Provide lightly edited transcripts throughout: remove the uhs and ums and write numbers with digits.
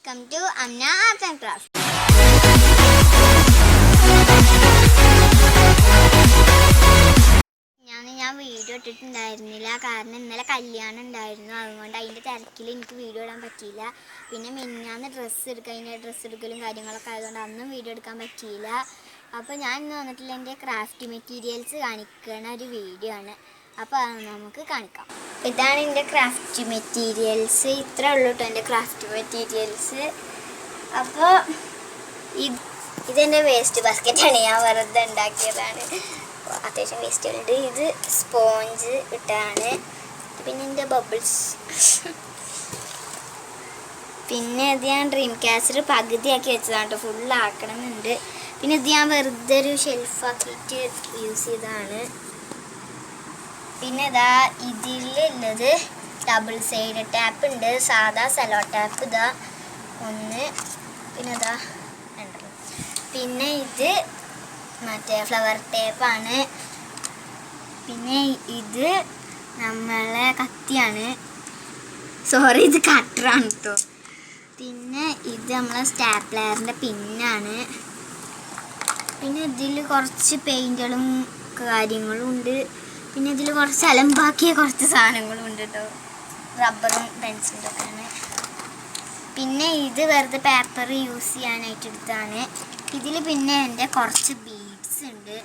Welcome to Amna arts and craft. ഞാൻ video ഇട്ടിട്ടുണ്ടായിരുന്നില്ല, കാരണം ഇന്നലെ കല്യാണം ഉണ്ടായിരുന്നു. അതുകൊണ്ട് അതിൻ്റെ തിരക്കിൽ എനിക്ക് വീഡിയോ ഇടാൻ പറ്റിയില്ല. പിന്നെ മിനിഞ്ഞാന്ന് ഡ്രസ്സ് എടുക്കലും കാര്യങ്ങളൊക്കെ ആയതുകൊണ്ട് അന്നും വീഡിയോ എടുക്കാൻ പറ്റിയില്ല. അപ്പോൾ ഞാൻ ഇന്ന് വന്നിട്ടുള്ള എൻ്റെ ക്രാഫ്റ്റ് മെറ്റീരിയൽസ് കാണിക്കുന്ന ഒരു വീഡിയോ ആണ്. അപ്പോൾ നമുക്ക് കാണിക്കാം. ഇതാണ് എൻ്റെ ക്രാഫ്റ്റ് മെറ്റീരിയൽസ്. ഇത്രേ ഉള്ളൂ കേട്ടോ എൻ്റെ ക്രാഫ്റ്റ് മെറ്റീരിയൽസ്. അപ്പോൾ ഇതെൻ്റെ വേസ്റ്റ് ബാസ്ക്കറ്റാണ്, ഞാൻ വെറുതെ ഉണ്ടാക്കിയതാണ്. അത്യാവശ്യം വേസ്റ്റുകളുണ്ട്. ഇത് സ്പോഞ്ച് ഇട്ടാണ്. പിന്നെ എൻ്റെ ബബിൾസ്. പിന്നെ ഇത് ഞാൻ ഡ്രീം ക്യാച്ചർ പകുതിയാക്കി വെച്ചതാണ് കേട്ടോ, ഫുള്ളാക്കണമെന്നുണ്ട്. പിന്നെ ഇത് ഞാൻ വെറുതെ ഒരു ഷെൽഫാക്കിയിട്ട് യൂസ് ചെയ്തതാണ്. പിന്നെ ഇതാ ഇതിലുള്ളത് ഡബിൾ സൈഡ് ടാപ്പ് ഉണ്ട്, സാധാ സെലോ ടാപ്പ് ഇതാ ഒന്ന്, പിന്നെ ഇതാ രണ്ടെണ്ണം. പിന്നെ ഇത് മറ്റേ ഫ്ലവർ ടേപ്പാണ്. പിന്നെ ഇത് നമ്മളെ കത്തിയാണ്, സോറി ഇത് കട്ടറാണ് കേട്ടോ. പിന്നെ ഇത് നമ്മളെ സ്റ്റാപ്ലറിൻ്റെ പിന്നാണ്. പിന്നെ ഇതിൽ കുറച്ച് പെയിൻറ്റുകളും കാര്യങ്ങളും ഉണ്ട്. പിന്നെ ഇതിൽ കുറച്ച് അലമ്പാക്കിയ കുറച്ച് സാധനങ്ങളും ഉണ്ട് കേട്ടോ, റബ്ബറും പെൻസിലും ഒക്കെയാണ്. പിന്നെ ഇത് വെറുതെ പേപ്പർ യൂസ് ചെയ്യാനായിട്ട് എടുത്താണ്. ഇതിൽ പിന്നെ എൻ്റെ കുറച്ച് ബീഡ്സ് ഉണ്ട്.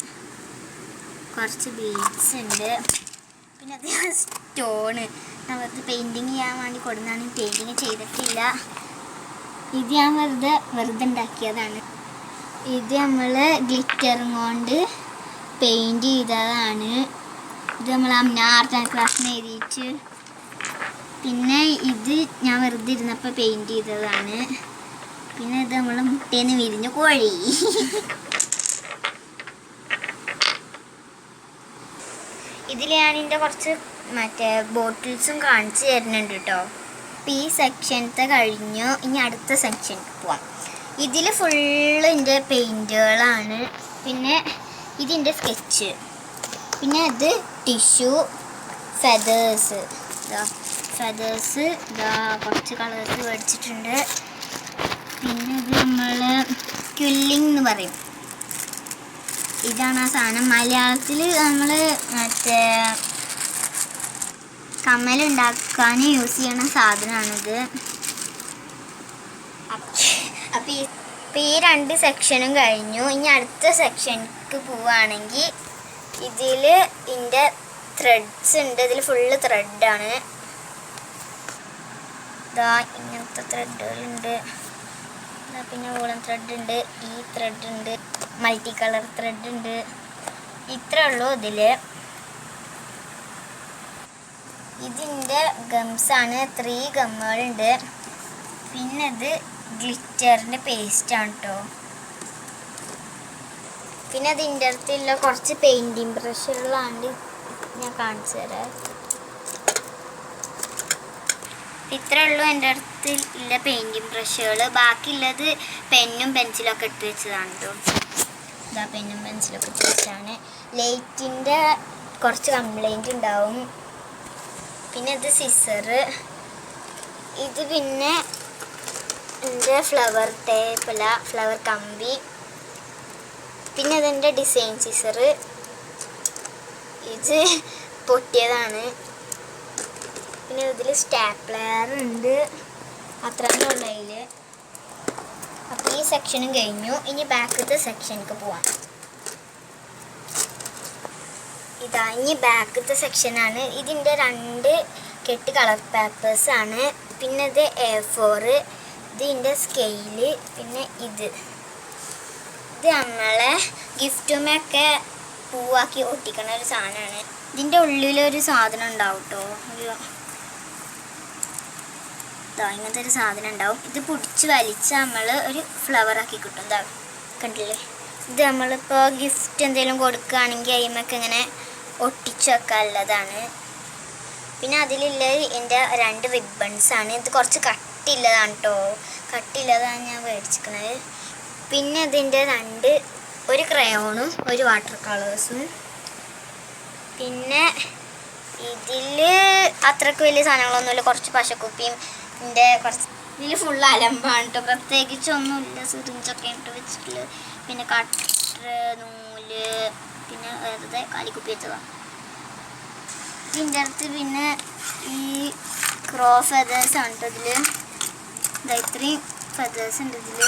പിന്നെ അത് സ്റ്റോണ് ഞാൻ വെറുതെ പെയിൻറ്റിങ് ചെയ്യാൻ വേണ്ടി കൊടുക്കുന്നതാണ്. പെയിൻറ്റിങ് ചെയ്തിട്ടില്ല. ഇത് ഞാൻ വെറുതെ ഉണ്ടാക്കിയതാണ്. ഇത് നമ്മൾ ഗ്ലിറ്ററും കൊണ്ട് പെയിൻറ്റ് ചെയ്തതാണ്. ഇത് നമ്മൾ അമ്ന ആർട്സ് ആൻഡ് ക്രാഫ്റ്റിന് എഴുതിയിട്ട്. പിന്നെ ഇത് ഞാൻ വെറുതെ ഇരുന്നപ്പോൾ പെയിൻറ്റ് ചെയ്തതാണ്. പിന്നെ ഇത് നമ്മൾ മുട്ടേന്ന് വിരിഞ്ഞ കോഴി. ഇതിൽ ഞാൻ ഇതിൻ്റെ കുറച്ച് മറ്റേ ബോട്ടിൽസും കാണിച്ചു തരുന്നുണ്ട് കേട്ടോ. അപ്പോൾ ഈ സെക്ഷനത്തെ കഴിഞ്ഞു, ഇനി അടുത്ത സെക്ഷനിൽ പോവാം. ഇതിൽ ഫുള്ള് എൻ്റെ പെയിൻറ്റുകളാണ്. പിന്നെ ഇതിൻ്റെ സ്കെച്ച്. പിന്നെ ഇത് ടിഷ്യൂ, ഫെതേഴ്സ് ഇതാ കുറച്ച് കളേഴ്സ് മേടിച്ചിട്ടുണ്ട്. പിന്നെ ഇത് നമ്മൾ ക്വില്ലിംഗ് എന്ന് പറയും. ഇതാണ് ആ സാധനം. മലയാളത്തിൽ നമ്മൾ മറ്റേ കമ്മലുണ്ടാക്കാൻ യൂസ് ചെയ്യണ സാധനമാണിത്. അപ്പോൾ ഈ രണ്ട് സെക്ഷനും കഴിഞ്ഞു. ഇനി അടുത്ത സെക്ഷനിലേക്ക് പോവുകയാണെങ്കിൽ ഇതിൽ ഇതിൻ്റെ ത്രെഡ്സ് ഉണ്ട്. ഇതിൽ ഫുള്ള് ത്രെഡാണ്. ഇതാ ഇങ്ങനത്തെ ത്രെഡുകളുണ്ട്. പിന്നെ വൂളൻ ത്രെഡ് ഉണ്ട്, ഈ ത്രെഡ് ഉണ്ട്, മൾട്ടി കളർ ത്രെഡ് ഉണ്ട്. ഇത്രേ ഉള്ളൂ ഇതിൽ. ഇതിൻ്റെ ഗംസാണ്, 3 ഗമ്മുകളുണ്ട്. പിന്നെ ഇത് ഗ്ലിറ്ററിൻ്റെ പേസ്റ്റാണ് കേട്ടോ. പിന്നെ അതിൻ്റെ അടുത്തുള്ള കുറച്ച് പെയിൻറ്റിങ് ബ്രഷുകളാണ്, ഞാൻ കാണിച്ചു തരാം. ഇത്രേ ഉള്ളൂ എൻ്റെ അടുത്ത് ഉള്ള പെയിൻറ്റിങ് ബ്രഷുകൾ. ബാക്കിയുള്ളത് പെന്നും പെൻസിലൊക്കെ ഇട്ട് വെച്ചതാണ് കേട്ടോ. ഇതാ പെന്നും പെൻസിലൊക്കെ ഇട്ട് വെച്ചാണ്. ലൈറ്റിൻ്റെ കുറച്ച് കംപ്ലൈൻറ്റ് ഉണ്ടാവും. പിന്നെ ഇത് സിസറ്. ഇത് പിന്നെ എൻ്റെ ഫ്ലവർ ടേപ്പല്ല, ഫ്ലവർ കമ്പി. പിന്നെ ഇതെൻ്റെ ഡിസൈൻ സിസറ്. ഇത് പൊട്ടിയതാണ്. പിന്നെ ഇതിൽ സ്റ്റാപ്ലർ ഉണ്ട്. അത്രയും ഉള്ളതിൽ. അപ്പോൾ ഈ സെക്ഷനും കഴിഞ്ഞു. ഇനി ബാക്കത്തെ സെക്ഷനിലേക്ക് പോവാം. ഇനി ബാക്കത്തെ സെക്ഷനാണ്. ഇതിൻ്റെ 2 കെട്ട് കളർ പേപ്പേഴ്സാണ്. പിന്നെ ഇത് A4, ഇതിൻ്റെ സ്കെയില്. പിന്നെ ഇത് നമ്മളെ ഗിഫ്റ്റുമൊക്കെ പൂവാക്കി ഒട്ടിക്കണ ഒരു സാധനമാണ്. ഇതിൻ്റെ ഉള്ളിലൊരു സാധനം ഉണ്ടാവും കേട്ടോ, ഇങ്ങനത്തെ ഒരു സാധനം ഉണ്ടാവും. ഇത് പിടിച്ച് വലിച്ച് നമ്മൾ ഒരു ഫ്ലവറാക്കി കിട്ടും. എന്താ കണ്ടില്ലേ? ഇത് നമ്മളിപ്പോൾ ഗിഫ്റ്റ് എന്തെങ്കിലും കൊടുക്കുകയാണെങ്കിൽ അതിമൊക്കെ ഇങ്ങനെ ഒട്ടിച്ച് വെക്കാനുള്ളതാണ്. പിന്നെ അതിലുള്ള എൻ്റെ 2 റിബൺസാണ്. ഇത് കുറച്ച് കട്ടിയുള്ളതാണ് കേട്ടോ, കട്ടിയുള്ളതാണ് ഞാൻ മേടിച്ചിരിക്കുന്നത്. പിന്നെ ഇതിൻ്റെ ഒരു ക്രയോണും ഒരു വാട്ടർ കളേഴ്സും. പിന്നെ ഇതിൽ അത്രയ്ക്ക് വലിയ സാധനങ്ങളൊന്നുമില്ല, കുറച്ച് പശക്കുപ്പിയും കുറച്ച് ഇതിൽ ഫുള്ള് അലമ്പാണ് കേട്ടോ, പ്രത്യേകിച്ചൊന്നുമില്ല. സിറിഞ്ചൊക്കെ ഇട്ട് വെച്ചിട്ടുള്ളത്, പിന്നെ കട്ടർ, നൂല്, പിന്നെ വെറുതെ കാലിക്കുപ്പി വെച്ചതാണ്. ഇതിൻ്റെ അടുത്ത് പിന്നെ ഈ ക്രോ ഫെതേഴ്സ് ആണ് കേട്ടോ ഇതിൽ. ഇത്രയും ഫെതേഴ്സ് ഉണ്ട് ഇതിൽ.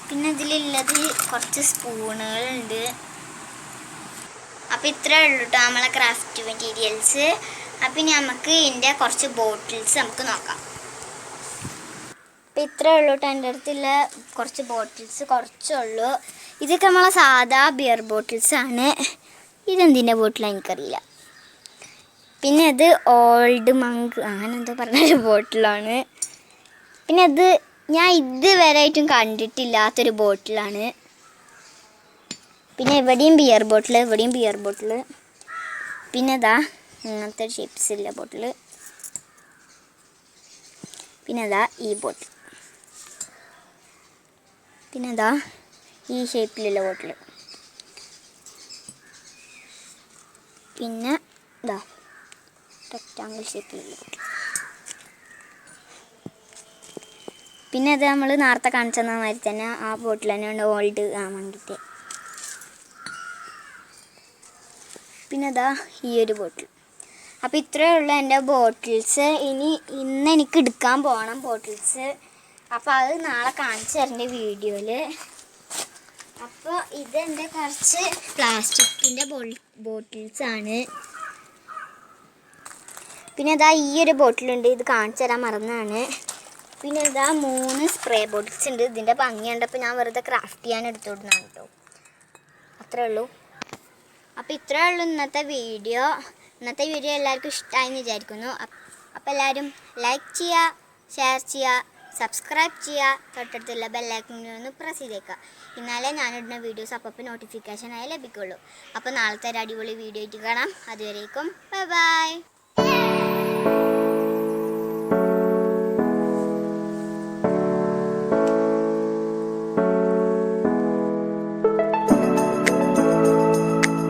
പിന്നെ ഇതിലുള്ളത് കുറച്ച് സ്പൂണുകളുണ്ട്. അപ്പോൾ ഇത്രയേ ഉള്ളൂ കേട്ടോ നമ്മളെ ക്രാഫ്റ്റ് മെറ്റീരിയൽസ്. അപ്പം ഇനി നമുക്ക് ഇതിൻ്റെ കുറച്ച് ബോട്ടിൽസ് നമുക്ക് നോക്കാം. അപ്പം ഇത്രയേ ഉള്ളൂ കേട്ടോ എൻ്റെ അടുത്തുള്ള കുറച്ച് ബോട്ടിൽസ്, കുറച്ചുള്ളൂ. ഇതൊക്കെ നമ്മളെ സാധാ ബിയർ ബോട്ടിൽസാണ്. ഇതെന്തിൻ്റെ ബോട്ടിലാണ് എനിക്കറിയില്ല. പിന്നെ ഇത് ഓൾഡ് മങ്ക് അങ്ങനെ എന്തോ പറഞ്ഞൊരു ബോട്ടിലാണ്. പിന്നെ ഇത് ഞാൻ ഇതുവരെ ആയിട്ടും കണ്ടിട്ടില്ലാത്തൊരു ബോട്ടിലാണ്. പിന്നെ ഇവിടെയും ബിയർ ബോട്ടിൽ, ഇവിടെയും ബിയർ ബോട്ടിൽ. പിന്നെ ഇതാ ഇങ്ങനത്തെ ഷേപ്സില്ല ബോട്ടിൽ. പിന്നെ ഇതാ ഈ ബോട്ടിൽ. പിന്നെ ഇതാ ഈ ഷേപ്പിലുള്ള ബോട്ടിൽ. പിന്നെ ഇതാ റെക്റ്റാങ്കിൾ ഷേപ്പിലുള്ള ബോട്ടിൽ. പിന്നെ അത് നമ്മൾ നേരത്തെ കാണിച്ചെന്ന മാതിരി തന്നെ ആ ബോട്ടിൽ തന്നെയാണ് ഓൾഡ് മങ്കിൻ്റെ. പിന്നെ അതാ ഈ ഒരു ബോട്ടിൽ. അപ്പോൾ ഇത്രയേ ഉള്ളൂ എൻ്റെ ബോട്ടിൽസ്. ഇന്ന് എനിക്ക് എടുക്കാൻ പോകണം ബോട്ടിൽസ്. അപ്പോൾ അത് നാളെ കാണിച്ചു തരേണ്ട വീഡിയോയിൽ. അപ്പോൾ ഇതെൻ്റെ കുറച്ച് പ്ലാസ്റ്റിക്കിൻ്റെ ബോട്ടിൽസാണ്. പിന്നെ അതാ ഈ ഒരു ബോട്ടിലുണ്ട്, ഇത് കാണിച്ചു തരാൻ മറന്നാണ്. പിന്നെ ഇതാ 3 സ്പ്രേ ബോട്ടിൽസ് ഉണ്ട്. ഇതിൻ്റെ ഭംഗി കണ്ടപ്പോൾ ഞാൻ വെറുതെ ക്രാഫ്റ്റ് ചെയ്യാൻ എടുത്തുകൊടുക്കുന്നതാണ് കേട്ടോ. അത്രേ ഉള്ളൂ. അപ്പോൾ ഇത്രയേ ഉള്ളൂ ഇന്നത്തെ വീഡിയോ. ഇന്നത്തെ വീഡിയോ എല്ലാവർക്കും ഇഷ്ടമായെന്ന് വിചാരിക്കുന്നു. അപ്പോൾ എല്ലാവരും ലൈക്ക് ചെയ്യുക, ഷെയർ ചെയ്യുക, സബ്സ്ക്രൈബ് ചെയ്യുക, തൊട്ടടുത്തുള്ള ബെല്ലൈക്കണിൽ ഒന്ന് പ്രസ് ചെയ്തേക്കുക. എന്നാലേ ഞാനിടുന്ന വീഡിയോസ് അപ്പോൾ നോട്ടിഫിക്കേഷനായി ലഭിക്കുള്ളൂ. അപ്പോൾ നാളത്തെ ഒരു അടിപൊളി വീഡിയോ ആയിട്ട് കാണാം. അതുവരേക്കും ബൈ ബൈ.